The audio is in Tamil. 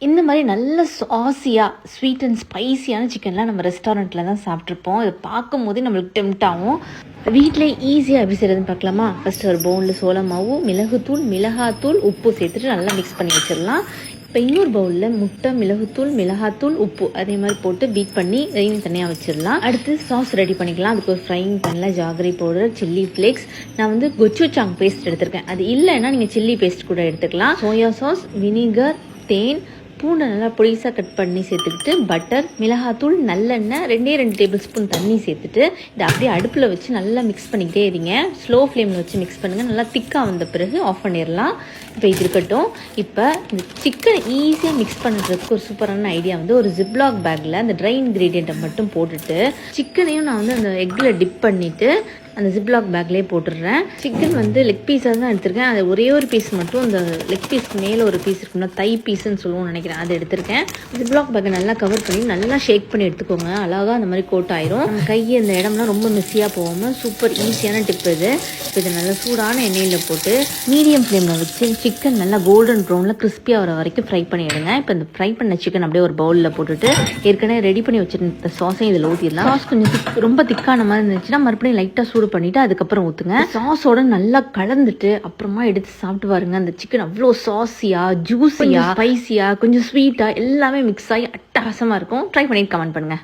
இந்த மாதிரி நல்ல சாஸியாக ஸ்வீட் அண்ட் ஸ்பைசியான சிக்கன்லாம் நம்ம ரெஸ்டாரண்ட்டில் தான் சாப்பிட்ருப்போம். இதை பார்க்கும் போதே நம்மளுக்கு டெம்ட் ஆகும். வீட்டிலே ஈஸியாக எப்படி செய்கிறதுன்னு பார்க்கலாமா? ஃபஸ்ட்டு ஒரு பவுலில் சோள மாவு, மிளகுத்தூள், மிளகாத்தூள், உப்பு சேர்த்துட்டு நல்லா மிக்ஸ் பண்ணி வச்சிடலாம். இப்போ இன்னொரு பவுலில் முட்டை, மிளகுத்தூள், மிளகாத்தூள், உப்பு அதே மாதிரி போட்டு பீட் பண்ணி இதையும் தனியாக வச்சிடலாம். அடுத்து சாஸ் ரெடி பண்ணிக்கலாம். அதுக்கு ஒரு ஃப்ரைங் பேனில் ஜாகரி பவுடர், சில்லி ஃப்ளேக்ஸ், நான் வந்து கொச்சுச்சாங் பேஸ்ட் எடுத்திருக்கேன். அது இல்லைன்னா நீங்கள் சில்லி பேஸ்ட் கூட எடுத்துக்கலாம். சோயா சாஸ், வினிகர், தேன், பூண்டை நல்லா பொடிசாக கட் பண்ணி சேர்த்துக்கிட்டு பட்டர், மிளகாத்தூள், நல்லெண்ணெய், 2 டேபிள் ஸ்பூன் தண்ணி சேர்த்துட்டு இதை அப்படியே அடுப்பில் வச்சு நல்லா மிக்ஸ் பண்ணிக்கிட்டே இருங்க. ஸ்லோ ஃப்ளேமில் வச்சு மிக்ஸ் பண்ணுங்கள். நல்லா திக்காக வந்த பிறகு ஆஃப் பண்ணிடலாம். இப்போ இது இருக்கட்டும். இப்போ இந்த சிக்கனை ஈஸியாக மிக்ஸ் பண்ணுறதுக்கு ஒரு சூப்பரான ஐடியா வந்து ஒரு ஜிப்லாக் பேக்கில் அந்த ட்ரை இன்க்ரீடியண்ட்டை மட்டும் போட்டுட்டு சிக்கனையும் நான் வந்து அந்த எக்கில் டிப் பண்ணிவிட்டு அந்த ஜிப்லாக் பேக்லேயே போட்டுடுறேன். சிக்கன் வந்து லெக் பீஸாக தான் எடுத்திருக்கேன். அது ஒரே ஒரு பீஸ் மட்டும் அந்த லெக் பீஸ்க்கு மேலே ஒரு பீஸ் இருக்கும்னா தை பீஸ்ன்னு சொல்லுவோம்னு நினைக்கிறேன், அது எடுத்திருக்கேன். ஜிப்லாக் பேக்கை நல்லா கவர் பண்ணி நல்லா ஷேக் பண்ணி எடுத்துக்கோங்க. அழகாக அந்த மாதிரி கோட் ஆயிரும். நம்ம கையை இந்த இடம்லாம் ரொம்ப மிஸ்ஸியாக போகாமல் சூப்பர் ஈஸியான டிப் இது. இப்போ இதை நல்லா சூடான எண்ணெயில் போட்டு மீடியம் ஃப்ளேமில் வச்சு சிக்கன் நல்லா கோல்டன் ப்ரௌனில் கிறிஸ்பியாக வர வரைக்கும் ஃப்ரை பண்ணிவிடுங்க. இப்போ இந்த ஃப்ரை பண்ண சிக்கன் அப்படியே ஒரு பவுலில் போட்டுட்டு ஏற்கனவே ரெடி பண்ணி வச்சுருந்த சாஸையும் இதில் ஊற்றிடலாம். சாஸ் கொஞ்சம் ரொம்ப திக்கான மாதிரி இருந்துச்சுன்னா மறுபடியும் லைட்டாக சூடு பண்ணிட்டு அதுக்கப்புறம் ஊற்றுங்க. சாஸோட நல்லா கலந்துட்டு அப்புறமா எடுத்து சாப்பிட்டு பாருங்க. அந்த சிக்கன் அவ்வளோ சாஸியா, ஜூஸியா, ஸ்பைசியா, கொஞ்சம் ஸ்வீட்டா எல்லாமே மிக்ஸ் ஆகி அட்டகாசமாக இருக்கும். ட்ரை பண்ணிட்டு கமெண்ட் பண்ணுங்க.